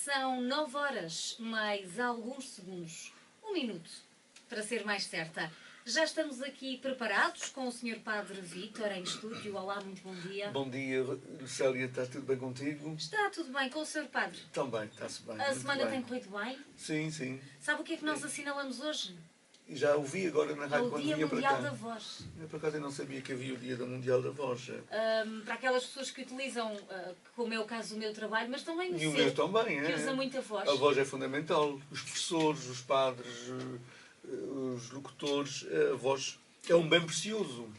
São 9 horas, mais alguns segundos. 1 minuto, para ser mais certa. Já estamos aqui preparados com o Sr. Padre Vítor em estúdio. Olá, muito bom dia. Bom dia, Lucélia. Está tudo bem contigo? Está tudo bem com o Sr. Padre? Também, está-se bem. A semana tem corrido bem? Sim, sim. Sabe o que é que nós assinalamos hoje? Já ouvi agora na É rádio o quando Dia vinha para Mundial cá. da Voz. Eu, por acaso, eu não sabia que havia o Dia Mundial da Voz. Para aquelas pessoas que utilizam, como é o caso do meu trabalho, mas também o E o seu, meu também, que usa muita voz. A voz é fundamental. Os professores, os padres, os locutores, a voz é um bem precioso.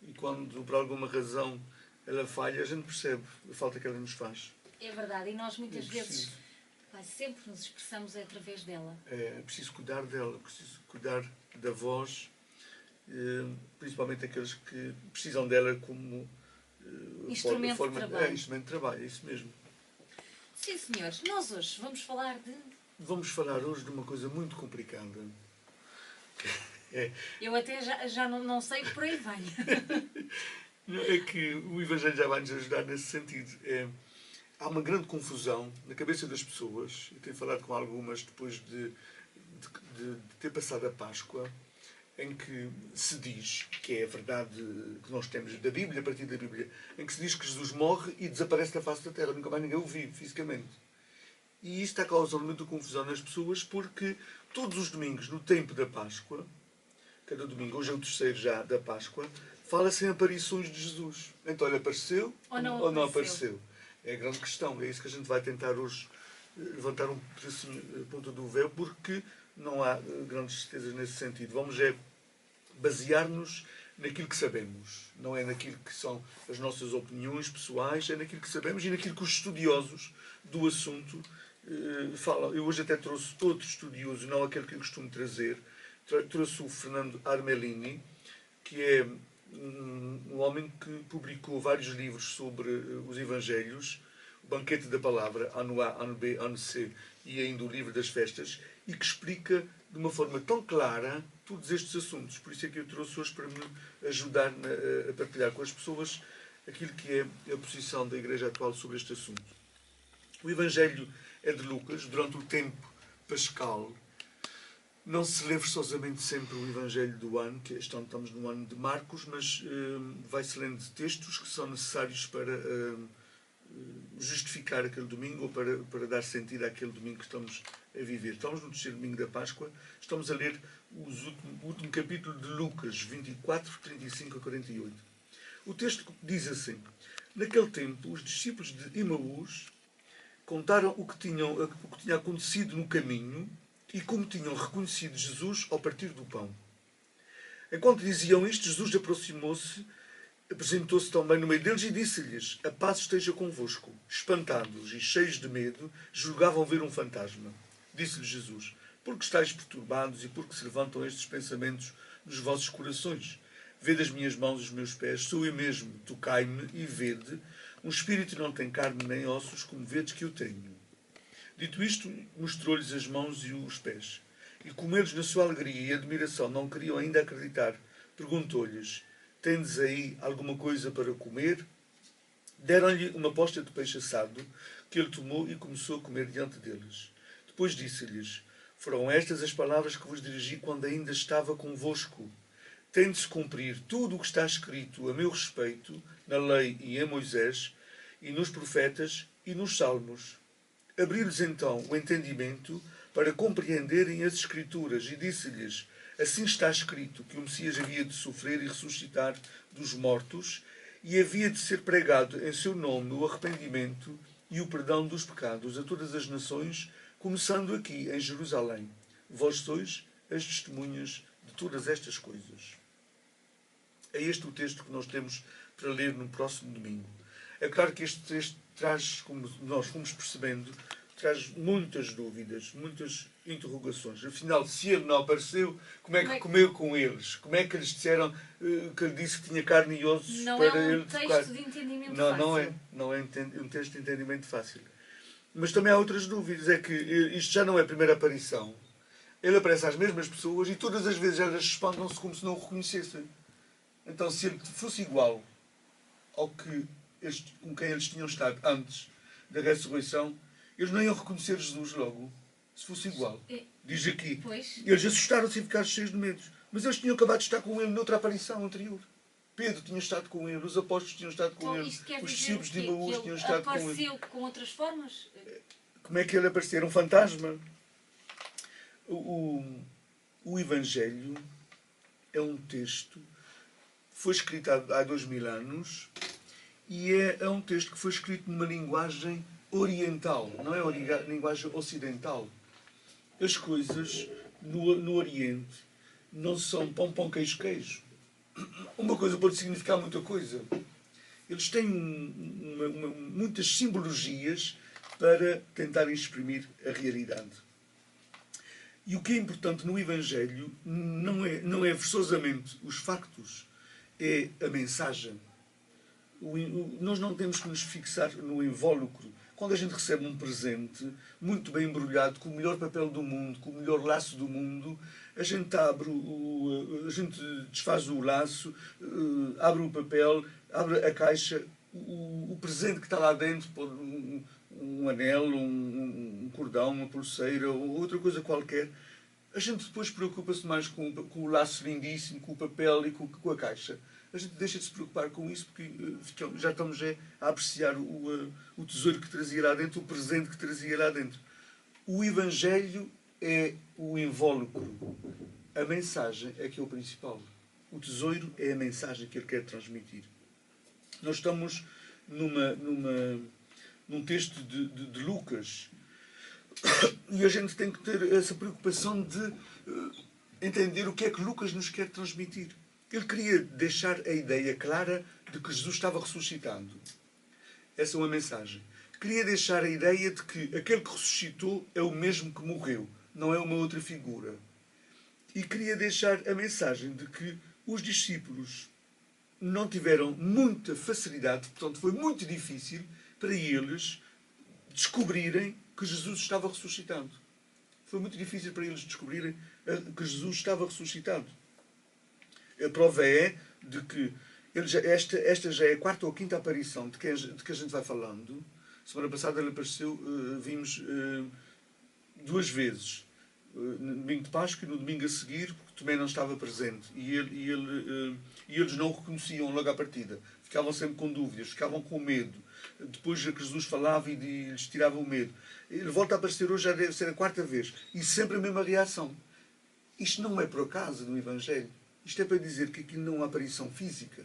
E quando, por alguma razão, ela falha, a gente percebe a falta que ela nos faz. É verdade, e nós muitas É vezes, preciso. quase sempre nos expressamos através dela. É preciso cuidar dela, preciso cuidar da voz, principalmente aqueles que precisam dela como Instrumento de trabalho. Instrumento de trabalho, é isso mesmo. Sim, senhores, nós hoje vamos falar de... Vamos falar hoje de uma coisa muito complicada. Eu até já não sei por aí vem. É que o Evangelho já vai nos ajudar nesse sentido. Há uma grande confusão na cabeça das pessoas. Eu tenho falado com algumas depois de ter passado a Páscoa, em que se diz, que é a verdade que nós temos da Bíblia, a partir da Bíblia, em que se diz que Jesus morre e desaparece da face da terra, nunca mais ninguém o vive fisicamente. E isto está causando muita confusão nas pessoas, porque todos os domingos, no tempo da Páscoa, cada domingo, hoje é o terceiro já da Páscoa, fala-se em aparições de Jesus. Então ele apareceu ou não apareceu? É a grande questão. É isso que a gente vai tentar hoje levantar um pedacinho, ponta do véu, porque não há grandes certezas nesse sentido. Vamos basear-nos naquilo que sabemos. Não é naquilo que são as nossas opiniões pessoais, é naquilo que sabemos e naquilo que os estudiosos do assunto falam. Eu hoje até trouxe outro estudioso, não aquele que eu costumo trazer. Trouxe o Fernando Armelini, que é um homem que publicou vários livros sobre os Evangelhos, o Banquete da Palavra, ano A, ano B, ano C, e ainda o Livro das Festas, e que explica de uma forma tão clara todos estes assuntos. Por isso é que eu trouxe hoje para me ajudar a partilhar com as pessoas aquilo que é a posição da Igreja atual sobre este assunto. O Evangelho é de Lucas. Durante o tempo pascal, não se lê forçosamente sempre o Evangelho do ano, que este ano estamos no ano de Marcos, mas vai-se lendo textos que são necessários para justificar aquele domingo ou para dar sentido àquele domingo que estamos a viver. Estamos no terceiro domingo da Páscoa, estamos a ler o último capítulo de Lucas, 24, 35 a 48. O texto diz assim: naquele tempo, os discípulos de Emaús contaram o que tinha acontecido no caminho e como tinham reconhecido Jesus ao partir do pão. Enquanto diziam isto, Jesus aproximou-se, apresentou-se também no meio deles e disse-lhes: a paz esteja convosco. Espantados e cheios de medo, julgavam ver um fantasma. Disse-lhes Jesus: por que estáis perturbados e por que se levantam estes pensamentos nos vossos corações? Vede as minhas mãos e os meus pés, sou eu mesmo, tocai-me e vede. Um espírito não tem carne nem ossos, como vedes que eu tenho. Dito isto, mostrou-lhes as mãos e os pés. E como eles, na sua alegria e admiração, não queriam ainda acreditar, perguntou-lhes: tendes aí alguma coisa para comer? Deram-lhe uma posta de peixe assado, que ele tomou e começou a comer diante deles. Depois disse-lhes: foram estas as palavras que vos dirigi quando ainda estava convosco. Tem de se cumprir tudo o que está escrito a meu respeito, na lei e em Moisés, e nos profetas e nos salmos. Abriu-lhes então o entendimento para compreenderem as Escrituras e disse-lhes: assim está escrito que o Messias havia de sofrer e ressuscitar dos mortos e havia de ser pregado em seu nome o arrependimento e o perdão dos pecados a todas as nações, começando aqui em Jerusalém. Vós sois as testemunhas de todas estas coisas. É este o texto que nós temos para ler no próximo domingo. É claro que este texto traz, como nós fomos percebendo, traz muitas dúvidas, muitas interrogações. Afinal, se ele não apareceu, como é que comeu com eles? Como é que eles disseram que ele disse que tinha carne e ossos para ele tocar? Não é um texto de entendimento fácil. Não é um texto de entendimento fácil. Mas também há outras dúvidas. É que isto já não é a primeira aparição. Ele aparece às mesmas pessoas e todas as vezes elas espantam-se como se não o reconhecessem. Então, se ele fosse igual ao que com quem eles tinham estado antes da ressurreição, Eles não iam reconhecer Jesus logo, se fosse igual. Diz aqui. Pois. Eles assustaram-se e ficaram cheios de medo. Mas eles tinham acabado de estar com ele noutra aparição anterior. Pedro tinha estado com ele, os apóstolos tinham estado com ele, os discípulos de Emaús tinham estado com ele. Apareceu com outras formas? Como é que ele apareceu? Era um fantasma. O Evangelho é um texto que foi escrito há 2000 anos e é um texto que foi escrito numa linguagem oriental, não é linguagem ocidental. As coisas no Oriente não são pão, pão, queijo, queijo. Uma coisa pode significar muita coisa. Eles têm muitas simbologias para tentarem exprimir a realidade. E o que é importante no Evangelho não é forçosamente os factos, é a mensagem. Nós não temos que nos fixar no invólucro. Quando a gente recebe um presente muito bem embrulhado, com o melhor papel do mundo, com o melhor laço do mundo, a gente a gente desfaz o laço, abre o papel, abre a caixa, o presente que está lá dentro, um anel, um cordão, uma pulseira ou outra coisa qualquer, a gente depois preocupa-se mais com o laço lindíssimo, com o papel e com a caixa. A gente deixa de se preocupar com isso porque já estamos a apreciar o tesouro que trazia lá dentro, o presente que trazia lá dentro. O Evangelho é o invólucro. A mensagem é que é o principal. O tesouro é a mensagem que ele quer transmitir. Nós estamos num texto de Lucas e a gente tem que ter essa preocupação de entender o que é que Lucas nos quer transmitir. Ele queria deixar a ideia clara de que Jesus estava ressuscitando. Essa é uma mensagem. Queria deixar a ideia de que aquele que ressuscitou é o mesmo que morreu, não é uma outra figura. E queria deixar a mensagem de que os discípulos não tiveram muita facilidade, portanto foi muito difícil para eles descobrirem que Jesus estava ressuscitado. Foi muito difícil para eles descobrirem que Jesus estava ressuscitado. A prova é de que esta já é a quarta ou quinta aparição de que a gente vai falando. Semana passada ele apareceu, vimos 2 vezes. No domingo de Páscoa e no domingo a seguir, porque Tomé não estava presente. E eles não o reconheciam logo à partida. Ficavam sempre com dúvidas, ficavam com medo. Depois que Jesus falava e lhes tirava o medo. Ele volta a aparecer hoje, já deve ser a 4ª vez. E sempre a mesma reação. Isto não é por acaso no Evangelho. Isto é para dizer que aquilo não é uma aparição física.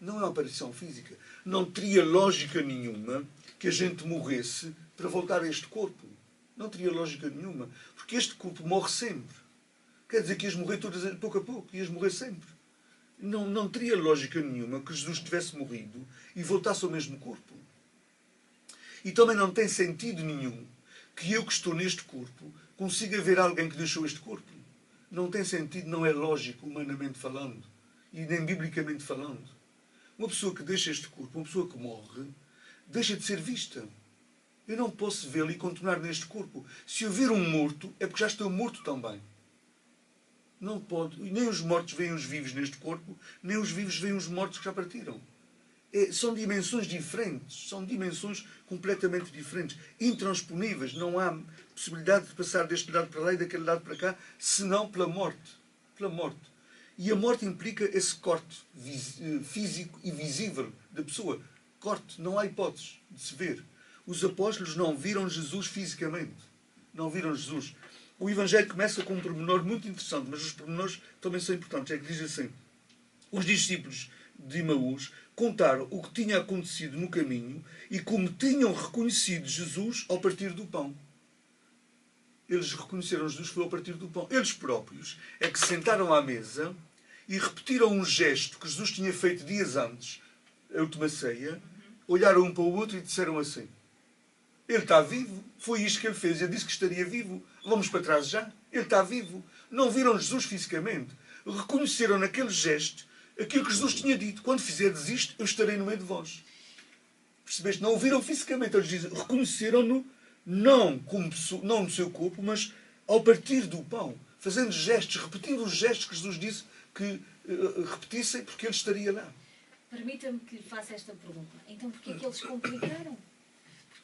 Não é uma aparição física. Não teria lógica nenhuma que a gente morresse para voltar a este corpo. Não teria lógica nenhuma. Porque este corpo morre sempre. Quer dizer que ias morrer pouco a pouco. Ias morrer sempre. Não teria lógica nenhuma que Jesus tivesse morrido e voltasse ao mesmo corpo. E também não tem sentido nenhum que eu que estou neste corpo consiga ver alguém que deixou este corpo. Não tem sentido, não é lógico, humanamente falando. E nem biblicamente falando. Uma pessoa que deixa este corpo, uma pessoa que morre, deixa de ser vista. Eu não posso vê-lo e continuar neste corpo. Se eu vir um morto, é porque já estou morto também. Não pode. Nem os mortos veem os vivos neste corpo, nem os vivos veem os mortos que já partiram. São dimensões diferentes. São dimensões completamente diferentes. Intransponíveis. Não há possibilidade de passar deste lado para lá e daquele lado para cá, senão pela morte. Pela morte. E a morte implica esse corte físico e visível da pessoa. Corte. Não há hipótese de se ver. Os apóstolos não viram Jesus fisicamente. Não viram Jesus. O Evangelho começa com um pormenor muito interessante, mas os pormenores também são importantes. É que diz assim: os discípulos de Emaús contaram o que tinha acontecido no caminho e como tinham reconhecido Jesus ao partir do pão. Eles reconheceram Jesus foi ao partir do pão. Eles próprios é que se sentaram à mesa e repetiram um gesto que Jesus tinha feito dias antes, a última ceia, olharam um para o outro e disseram assim: ele está vivo. Foi isto que ele fez. Ele disse que estaria vivo. Vamos para trás já. Ele está vivo. Não viram Jesus fisicamente. Reconheceram naquele gesto aquilo que Jesus tinha dito. Quando fizerdes isto, eu estarei no meio de vós. Percebeste? Não o viram fisicamente. Eles dizem, reconheceram-no não no seu corpo, mas ao partir do pão. Fazendo gestos, repetindo os gestos que Jesus disse que repetissem, porque ele estaria lá. Permita-me que lhe faça esta pergunta. Então porquê é que eles complicaram?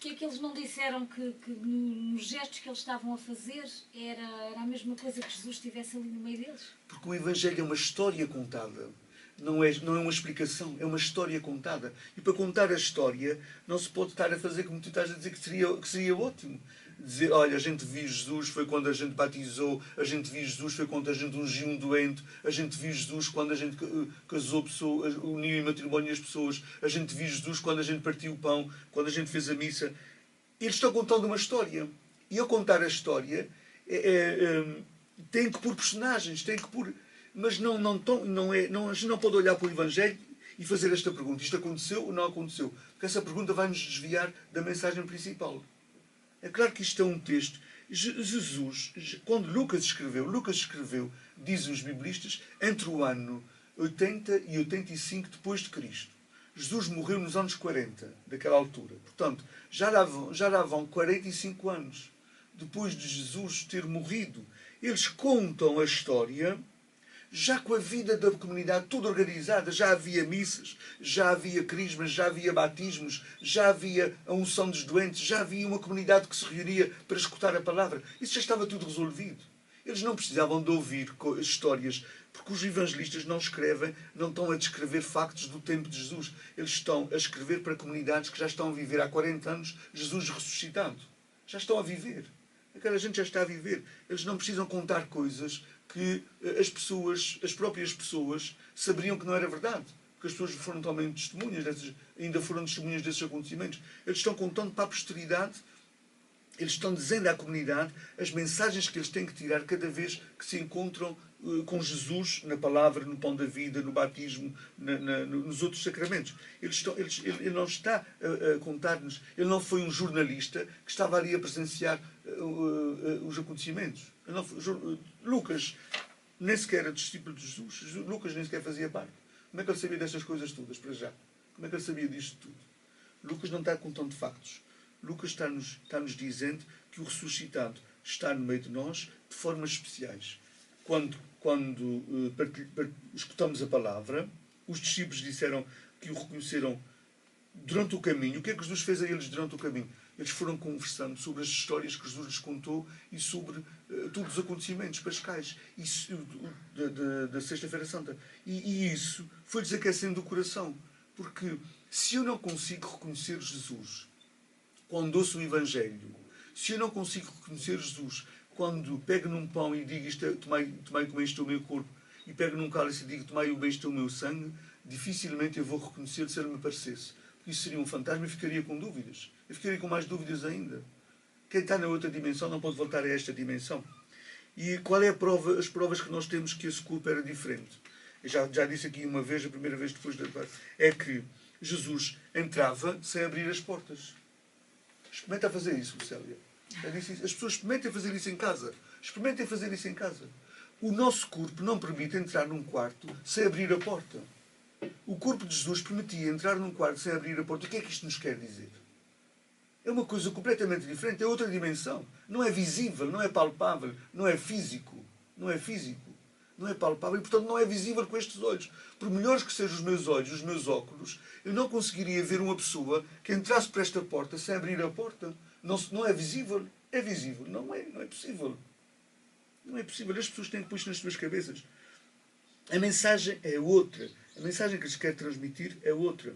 Porque é que eles não disseram que nos gestos que eles estavam a fazer era a mesma coisa que Jesus estivesse ali no meio deles? Porque o Evangelho é uma história contada. Não é uma explicação, é uma história contada. E para contar a história, não se pode estar a fazer como tu estás a dizer que seria ótimo. Dizer, olha, a gente viu Jesus, foi quando a gente batizou, a gente viu Jesus, foi quando a gente ungiu um doente, a gente viu Jesus quando a gente casou pessoas, uniu em matrimónio as pessoas, a gente viu Jesus quando a gente partiu o pão, quando a gente fez a missa. Eles estão contando uma história. E ao contar a história, tem que pôr personagens, tem que pôr... Mas a gente não pode olhar para o Evangelho e fazer esta pergunta. Isto aconteceu ou não aconteceu? Porque essa pergunta vai nos desviar da mensagem principal. É claro que isto é um texto. Jesus, quando Lucas escreveu, dizem os biblistas, entre o ano 80 e 85 depois de Cristo. Jesus morreu nos anos 40, daquela altura. Portanto, já lá vão 45 anos depois de Jesus ter morrido. Eles contam a história já com a vida da comunidade toda organizada. Já havia missas, já havia crismas, já havia batismos, já havia a unção dos doentes, já havia uma comunidade que se reunia para escutar a palavra. Isso já estava tudo resolvido. Eles não precisavam de ouvir histórias, porque os evangelistas não escrevem, não estão a descrever factos do tempo de Jesus. Eles estão a escrever para comunidades que já estão a viver há 40 anos Jesus ressuscitado. Já estão a viver. Aquela gente já está a viver. Eles não precisam contar coisas que as próprias pessoas saberiam que não era verdade. Porque as pessoas foram também testemunhas, ainda foram testemunhas desses acontecimentos. Eles estão contando para a posteridade, eles estão dizendo à comunidade as mensagens que eles têm que tirar cada vez que se encontram com Jesus na palavra, no pão da vida, no batismo, nos outros sacramentos. Ele não está a contar-nos, ele não foi um jornalista que estava ali a presenciar os acontecimentos. Lucas nem sequer era discípulo de Jesus. Lucas nem sequer fazia parte. Como é que ele sabia destas coisas todas, para já? Como é que ele sabia disto tudo? Lucas não está contando factos. Lucas está-nos dizendo que o ressuscitado está no meio de nós de formas especiais. Quando escutamos a palavra, os discípulos disseram que o reconheceram durante o caminho. O que é que Jesus fez a eles durante o caminho? Eles foram conversando sobre as histórias que Jesus lhes contou e sobre todos os acontecimentos pascais da Sexta-feira Santa. E isso foi-lhes aquecendo o coração. Porque se eu não consigo reconhecer Jesus quando ouço o Evangelho, se eu não consigo reconhecer Jesus quando pego num pão e digo tomai e comei, isto é o meu corpo, e pego num cálice e digo tomai e bebei, isto é o meu sangue, dificilmente eu vou reconhecer se ele me parecesse. Porque isso seria um fantasma e ficaria com dúvidas. Eu ficaria com mais dúvidas ainda. Quem está na outra dimensão não pode voltar a esta dimensão. E qual é as provas que nós temos que esse corpo era diferente? Eu já disse aqui uma vez, a primeira vez depois é que Jesus entrava sem abrir as portas. Experimenta fazer isso, Célia. As pessoas experimentem fazer isso em casa. Experimentem fazer isso em casa. O nosso corpo não permite entrar num quarto sem abrir a porta. O corpo de Jesus permitia entrar num quarto sem abrir a porta. O que é que isto nos quer dizer? É uma coisa completamente diferente. É outra dimensão. Não é visível, não é palpável, não é físico. Não é físico. Não é palpável e, portanto, não é visível com estes olhos. Por melhores que sejam os meus olhos, os meus óculos, eu não conseguiria ver uma pessoa que entrasse por esta porta sem abrir a porta. Não é visível. É visível. Não é possível. Não é possível. As pessoas têm que pôr isto nas suas cabeças. A mensagem é outra. A mensagem que lhes quer transmitir é outra.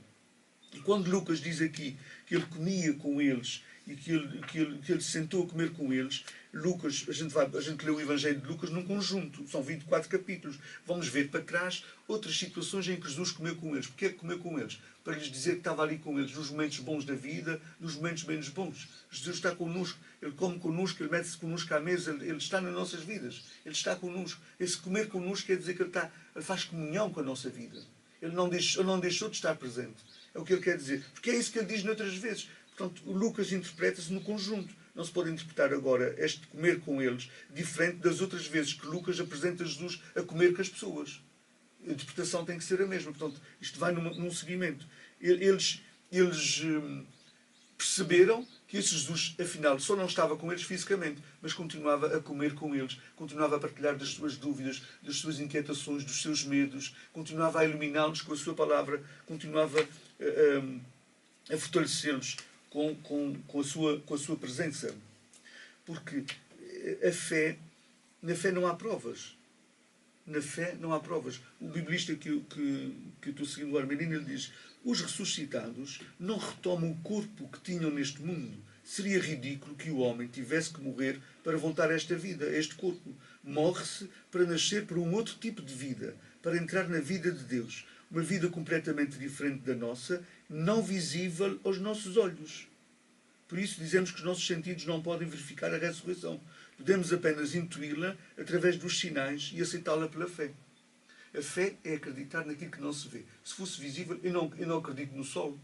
E quando Lucas diz aqui que ele comia com eles e que ele se sentou a comer com eles, Lucas, a gente lê o Evangelho de Lucas num conjunto, são 24 capítulos. Vamos ver para trás outras situações em que Jesus comeu com eles. Porquê é que comeu com eles? Para lhes dizer que estava ali com eles nos momentos bons da vida, nos momentos menos bons. Jesus está connosco, Ele come connosco, Ele mete-se connosco à mesa, Ele está nas nossas vidas, Ele está connosco. Esse comer connosco quer dizer que Ele faz comunhão com a nossa vida. Ele não deixou de estar presente. É o que Ele quer dizer. Porque é isso que Ele diz noutras vezes. Portanto, o Lucas interpreta-se no conjunto. Não se pode interpretar agora este comer com eles diferente das outras vezes que Lucas apresenta Jesus a comer com as pessoas. A interpretação tem que ser a mesma. Portanto, isto vai num seguimento. Eles perceberam que esse Jesus, afinal, só não estava com eles fisicamente, mas continuava a comer com eles, continuava a partilhar das suas dúvidas, das suas inquietações, dos seus medos, continuava a iluminá-los com a sua palavra, continuava a fortalecê-los com a sua presença. Porque na fé não há provas. Na fé não há provas. O biblista que eu estou seguindo, o Armelino, ele diz: os ressuscitados não retomam o corpo que tinham neste mundo. Seria ridículo que o homem tivesse que morrer para voltar a esta vida, a este corpo. Morre-se para nascer para um outro tipo de vida, para entrar na vida de Deus. Uma vida completamente diferente da nossa, não visível aos nossos olhos. Por isso dizemos que os nossos sentidos não podem verificar a ressurreição. Podemos apenas intuí-la através dos sinais e aceitá-la pela fé. A fé é acreditar naquilo que não se vê. Se fosse visível, eu não acredito no sol.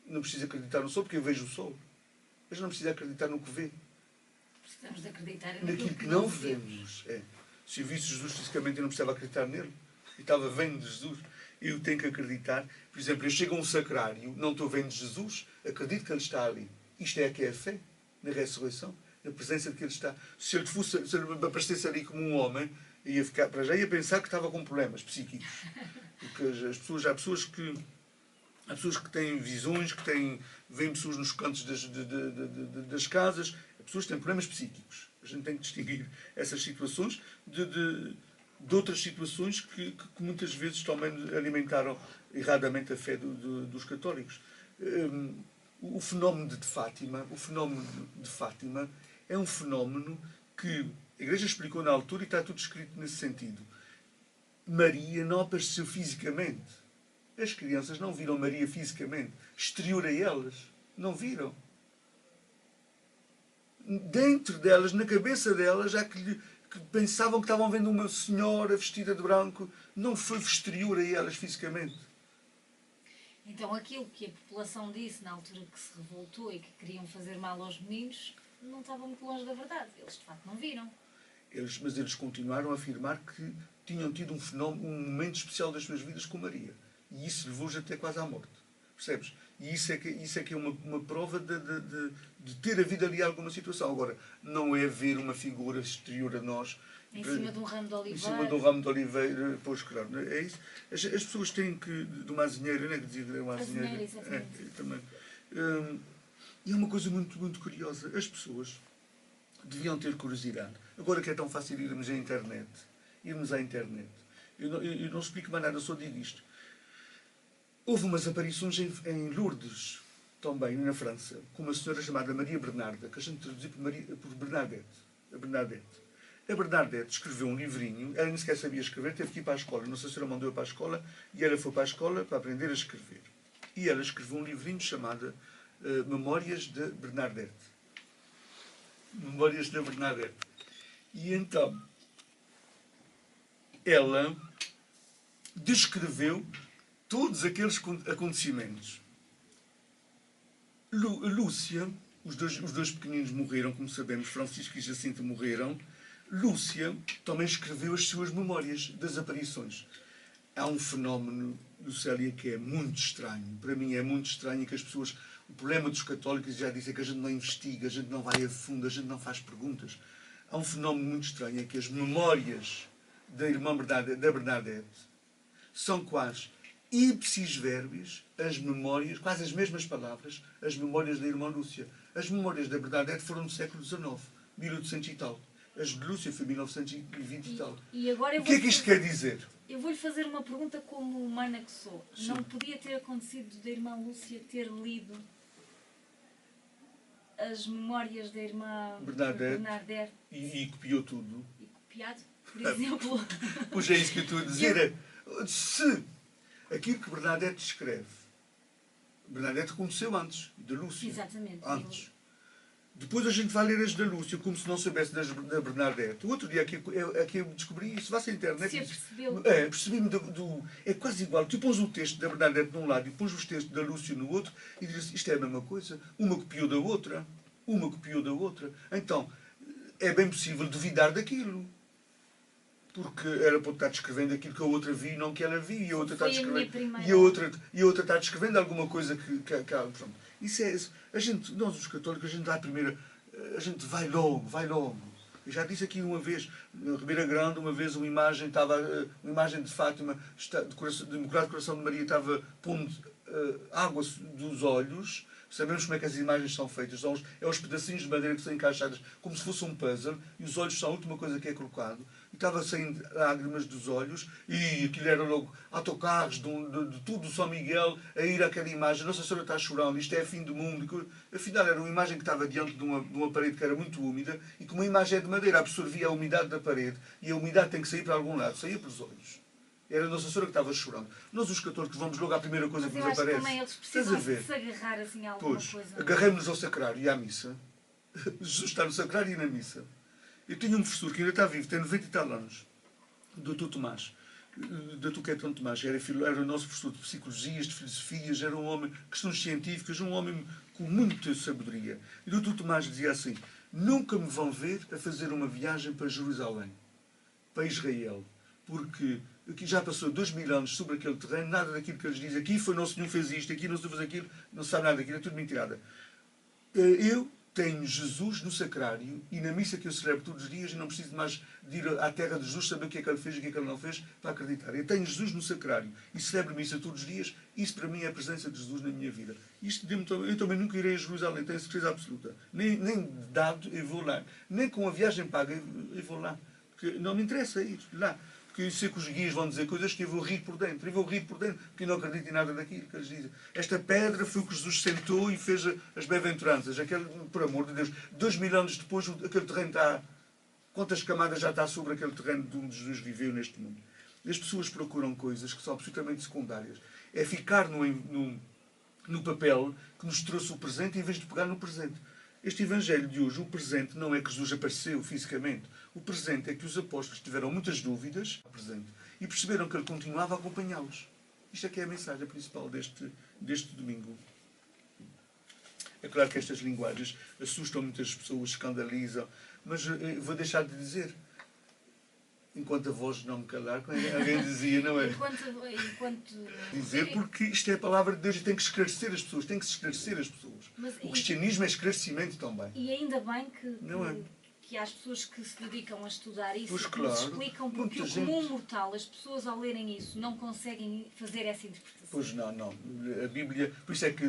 Não preciso acreditar no sol porque eu vejo o sol. Mas não preciso acreditar no que vê. Precisamos de acreditar Naquilo que não vemos. É. Se eu visse Jesus fisicamente, eu não precisava acreditar nele. Eu estava vendo Jesus. Eu tenho que acreditar. Por exemplo, eu chego a um sacrário, não estou vendo Jesus, acredito que ele está ali. Isto é que é a fé, na ressurreição, na presença de que ele está. Se ele me aparecesse ali como um homem, ia ficar, para já ia pensar que estava com problemas psíquicos. Porque há pessoas que têm visões, veem pessoas nos cantos das casas, pessoas que têm problemas psíquicos. A gente tem que distinguir essas situações de outras situações que muitas vezes também alimentaram erradamente a fé dos católicos. O fenómeno de Fátima é um fenómeno que a Igreja explicou na altura e está tudo escrito nesse sentido. Maria não apareceu fisicamente. As crianças não viram Maria fisicamente. Exterior a elas. Não viram. Dentro delas, na cabeça delas, já que pensavam que estavam vendo uma senhora vestida de branco. Não foi exterior a elas fisicamente. Então aquilo que a população disse na altura que se revoltou e que queriam fazer mal aos meninos não estava muito longe da verdade. Eles de facto não viram. Mas eles continuaram a afirmar que tinham tido um momento especial das suas vidas com Maria. E isso levou-os até quase à morte. Percebes? E isso é que é uma prova de ter havido ali alguma situação. Agora, não é ver uma figura exterior a nós. Em cima de um ramo de oliveira. Em cima de um ramo de oliveira. Pois, claro. É isso. As pessoas têm que... De uma azinheira, não é que dizia uma azinheira? Exatamente. Também. E é uma coisa muito, muito curiosa. As pessoas deviam ter curiosidade. Agora que é tão fácil irmos à internet. Eu não explico mais nada, só digo isto. Houve umas aparições em Lourdes, também, na França, com uma senhora chamada Maria Bernarda, que a gente traduziu por Bernadette. A Bernadette escreveu um livrinho, ela nem sequer sabia escrever, teve que ir para a escola. Não sei se ela mandou para a escola, e ela foi para a escola para aprender a escrever. E ela escreveu um livrinho chamado Memórias de Bernadette. Memórias de Bernadette. E então, ela descreveu todos aqueles acontecimentos. Lúcia, os dois pequeninos morreram, como sabemos, Francisco e Jacinto morreram. Lúcia também escreveu as suas memórias das aparições. Há um fenómeno, Lucélia, que é muito estranho. Para mim é muito estranho que as pessoas... O problema dos católicos, já disse, é que a gente não investiga, a gente não vai a fundo, a gente não faz perguntas. Há um fenómeno muito estranho, é que as memórias da irmã da Bernadette são quase ipsis verbis, as memórias, quase as mesmas palavras, as memórias da irmã Lúcia. As memórias da Bernadette foram do século XIX, 1800 e tal. As de Lúcia foi 1920 e tal. E agora o que é que isto quer dizer? Eu vou-lhe fazer uma pergunta como humana que sou. Sim. Não podia ter acontecido da irmã Lúcia ter lido as memórias da irmã Bernadette e copiou tudo? E copiado, por exemplo? Pois é isso que eu estou a dizer. Se aquilo que Bernadette escreve, Bernadette aconteceu antes, de Lúcia. Exatamente. Antes. Depois a gente vai ler as da Lúcia, como se não soubesse da Bernadette. O outro dia aqui eu descobri isso, vá-se à internet. Você percebeu? Percebi-me é quase igual. Tu pões o texto da Bernadette num lado e pões os textos da Lúcia no outro e dizes, isto é a mesma coisa. Uma copiou da outra. Então, é bem possível duvidar daquilo. Porque ela pode estar descrevendo aquilo que a outra viu e não que ela viu. E a outra está descrevendo. E a outra está descrevendo alguma coisa que pronto. Isso é. Nós os católicos, a gente vai logo. Eu já disse aqui uma vez, na Ribeira Grande, uma vez uma imagem de Fátima, do Imaculado Coração de Maria, estava pondo água dos olhos Sabemos como é que as imagens são feitas. É os pedacinhos de madeira que são encaixados como se fosse um puzzle e os olhos são a última coisa que é colocado. E estava saindo lágrimas dos olhos e aquilo era logo autocarros de tudo, São Miguel, a ir àquela imagem. Nossa Senhora está chorando, isto é fim do mundo. Afinal, era uma imagem que estava diante de uma parede que era muito úmida e como a imagem é de madeira, absorvia a umidade da parede e a umidade tem que sair para algum lado, saía pelos olhos. Era a Nossa Senhora que estava chorando. Nós, os católicos, vamos logo à primeira coisa que nos aparece. Mas eu acho que também eles precisam de se agarrar assim a alguma coisa. Agarremos-nos ao sacrário e à missa. Jesus está no sacrário e na missa. Eu tinha um professor que ainda está vivo, tem 90 e tal anos, o Dr. Tomás, Dr. Quetão Tomás, era o nosso professor de psicologias, de filosofias, era um homem, questões científicas, um homem com muita sabedoria. E o Dr. Tomás dizia assim, nunca me vão ver a fazer uma viagem para Jerusalém, para Israel, porque aqui já passou 2000 anos sobre aquele terreno, nada daquilo que eles dizem, aqui foi Nosso Senhor fez isto, aqui Nosso Senhor fez aquilo, não sabe nada daquilo, é tudo mentirada. Eu tenho Jesus no sacrário e na missa que eu celebro todos os dias e não preciso mais de ir à terra de Jesus saber o que é que ele fez e o que é que ele não fez para acreditar. Eu tenho Jesus no sacrário e celebro missa todos os dias, isso para mim é a presença de Jesus na minha vida. Isto eu também nunca irei a Jerusalém, tenho certeza absoluta. Nem dado eu vou lá, nem com a viagem paga eu vou lá, porque não me interessa ir lá. Porque eu sei que os guias vão dizer coisas que eu vou rir por dentro. Eu vou rir por dentro, porque eu não acredito em nada daquilo que eles dizem. Esta pedra foi o que Jesus sentou e fez as bem-aventuranças. Por amor de Deus, 2000 anos depois, aquele terreno está... Quantas camadas já está sobre aquele terreno de onde Jesus viveu neste mundo? As pessoas procuram coisas que são absolutamente secundárias. É ficar no papel que nos trouxe o presente em vez de pegar no presente. Este Evangelho de hoje, o presente não é que Jesus apareceu fisicamente. O presente é que os apóstolos tiveram muitas dúvidas presente, e perceberam que ele continuava a acompanhá-los. Isto é que é a mensagem principal deste domingo. É claro que estas linguagens assustam muitas pessoas, escandalizam, mas vou deixar de dizer. Enquanto a voz não me calar, como alguém dizia, não é? Enquanto... Dizer porque isto é a palavra de Deus e tem que esclarecer as pessoas, tem que se esclarecer as pessoas. Mas, o cristianismo é esclarecimento também. E ainda bem que que há as pessoas que se dedicam a estudar isso, pois, que claro, nos explicam porque o comum mortal, as pessoas ao lerem isso, não conseguem fazer essa interpretação. Pois não. A Bíblia, por isso é que é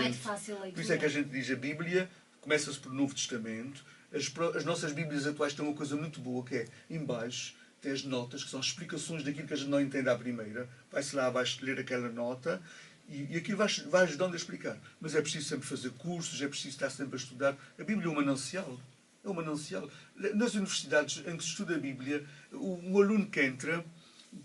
de fácil leitura. Por isso é que a gente diz a Bíblia, começa-se pelo Novo Testamento, as nossas Bíblias atuais têm uma coisa muito boa, que é, em baixo, tem as notas, que são explicações daquilo que a gente não entende à primeira. Vai-se lá abaixo ler aquela nota e aquilo vai ajudando a explicar. Mas é preciso sempre fazer cursos, é preciso estar sempre a estudar. A Bíblia é um manancial. É um manancial. Nas universidades em que se estuda a Bíblia, o aluno que entra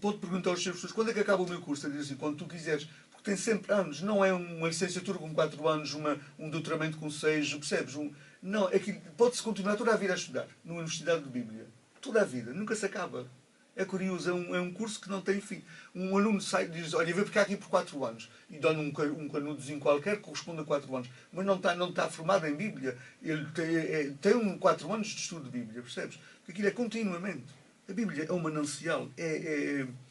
pode perguntar aos seus professores quando é que acaba o meu curso. Ele diz assim, quando tu quiseres. Porque tem sempre anos. Não é uma licenciatura com 4 anos, um doutoramento com 6, percebes? Não, pode-se continuar toda a vida a estudar numa universidade de Bíblia. Toda a vida. Nunca se acaba. É curioso. É um curso que não tem fim. Um aluno sai e diz, olha, eu vou ficar aqui por 4 anos. E dá-lhe um canudozinho qualquer que corresponde a 4 anos. Mas não está formado em Bíblia. Ele tem 4 anos de estudo de Bíblia, percebes? Porque aquilo é continuamente. A Bíblia é um manancial.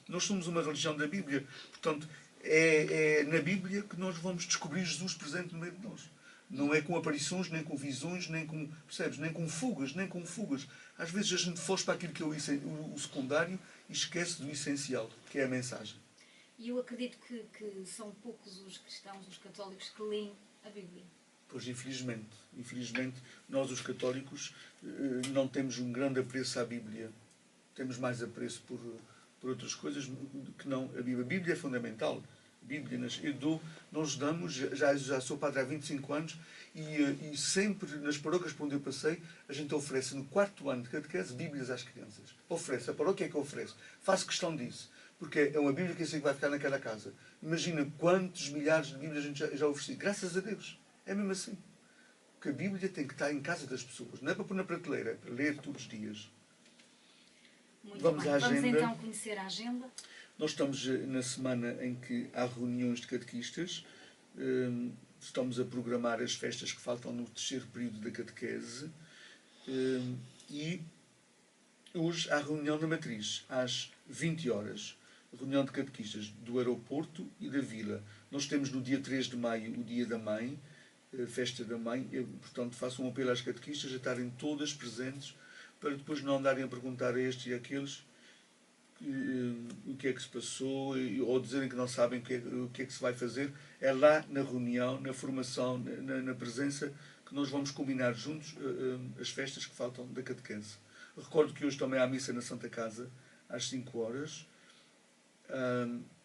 Nós somos uma religião da Bíblia. Portanto, é na Bíblia que nós vamos descobrir Jesus presente no meio de nós. Não é com aparições, nem com visões, nem com, percebes? Nem com fugas, nem com fugas. Às vezes a gente foge para aquilo que é o secundário e esquece do essencial, que é a mensagem. E eu acredito que são poucos os cristãos, os católicos, que leem a Bíblia. Pois, infelizmente. Infelizmente, nós os católicos não temos um grande apreço à Bíblia. Temos mais apreço por outras coisas que não a Bíblia. A Bíblia é fundamental. Bíblia, nós damos, já sou padre há 25 anos e sempre nas paróquias por onde eu passei, a gente oferece no 4º ano de catequese Bíblias às crianças. Oferece, a paróquia é que oferece. Faço questão disso, porque é uma Bíblia que eu sei que vai ficar naquela casa. Imagina quantos milhares de Bíblias a gente já ofereci. Graças a Deus. É mesmo assim. Porque a Bíblia tem que estar em casa das pessoas. Não é para pôr na prateleira, é para ler todos os dias. Muito bem. Vamos então conhecer a agenda. Nós estamos na semana em que há reuniões de catequistas, estamos a programar as festas que faltam no 3º período da catequese e hoje há reunião da Matriz, às 20 horas, reunião de catequistas do aeroporto e da vila. Nós temos no dia 3 de maio o Dia da Mãe, a festa da Mãe, portanto faço um apelo às catequistas a estarem todas presentes para depois não andarem a perguntar a estes e àqueles o que é que se passou, ou dizerem que não sabem o que é que se vai fazer. É lá na reunião, na formação, na presença, que nós vamos combinar juntos as festas que faltam da catequese. Recordo que hoje também há missa na Santa Casa, às 5 horas.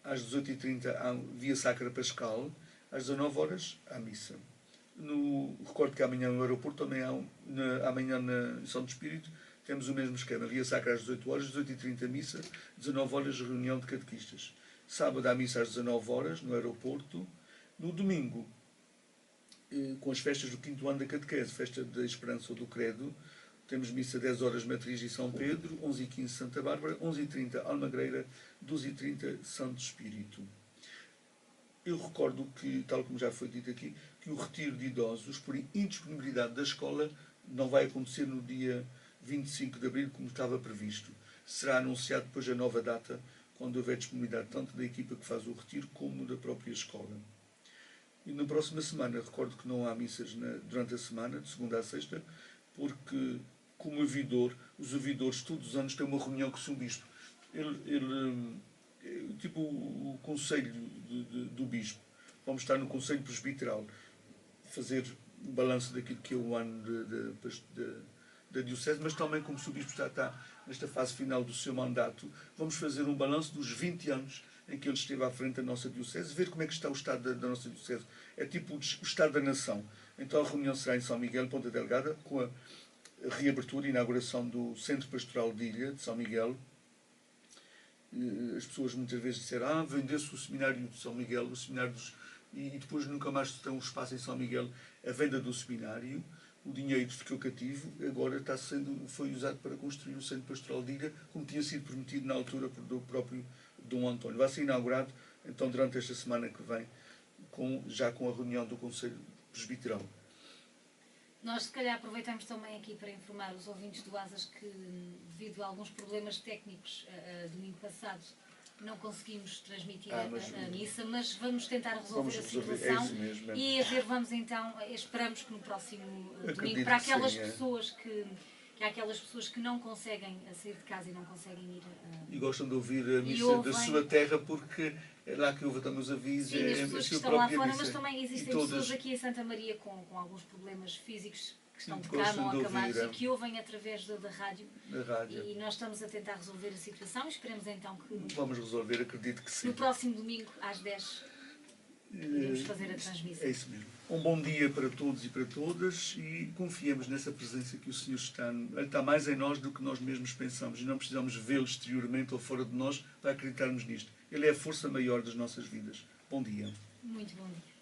Às 18h30 há Via Sacra Pascal. Às 19 horas há missa. Recordo que amanhã no aeroporto também há amanhã em São do Espírito temos o mesmo esquema. Via Sacra às 18 horas, 18h30 missa, 19 horas reunião de catequistas. Sábado há missa às 19 horas no aeroporto. No domingo, com as festas do 5º ano da catequese, festa da Esperança ou do Credo, temos missa 10 horas Matriz e São Pedro, 11h15 Santa Bárbara, 11h30 Almagreira, 12h30 Santo Espírito. Eu recordo que, tal como já foi dito aqui, que o retiro de idosos, por indisponibilidade da escola, não vai acontecer no dia 25 de abril, como estava previsto. Será anunciado depois a nova data, quando houver disponibilidade tanto da equipa que faz o retiro, como da própria escola. E na próxima semana, recordo que não há missas durante a semana, de segunda a sexta, porque, como os ouvidores todos os anos têm uma reunião com o Sr. Bispo. Tipo o Conselho do Bispo. Vamos estar no Conselho Presbiteral, fazer um balanço daquilo que é o ano da Diocese, mas também, como o Sr. Bispo está nesta fase final do seu mandato, vamos fazer um balanço dos 20 anos em que ele esteve à frente da nossa Diocese, ver como é que está o estado da nossa Diocese. É tipo o estado da nação. Então a reunião será em São Miguel, Ponta Delgada, com a reabertura e inauguração do Centro Pastoral de Ilha, de São Miguel. As pessoas muitas vezes disseram, vendeu-se o seminário de São Miguel, e depois nunca mais tem um espaço em São Miguel, a venda do seminário, o dinheiro ficou cativo, agora foi usado para construir o Centro Pastoral de Ilha, como tinha sido prometido na altura do próprio Dom António. Vai ser inaugurado, então, durante esta semana que vem, já com a reunião do Conselho Presbiteral. Nós, se calhar, aproveitamos também aqui para informar os ouvintes do Asas que, devido a alguns problemas técnicos, domingo passado, não conseguimos transmitir a missa, mas vamos tentar resolver a situação. E esperamos que no próximo domingo, para aquelas pessoas que há aquelas pessoas que não conseguem sair de casa e não conseguem ir e gostam de ouvir a missa da sua terra, porque é lá que houve também os avisos. Sim, as pessoas que estão lá fora, mas também existem pessoas aqui em Santa Maria com alguns problemas físicos que estão de cama ou acamados e que ouvem através da rádio. E nós estamos a tentar resolver a situação e esperemos então que... Vamos resolver, acredito que sim. No próximo domingo, às 10, iremos fazer a transmissão. É isso mesmo. Um bom dia para todos e para todas e confiemos nessa presença que o Senhor está. Ele está mais em nós do que nós mesmos pensamos e não precisamos vê-lo exteriormente ou fora de nós para acreditarmos nisto. Ele é a força maior das nossas vidas. Bom dia. Muito bom dia.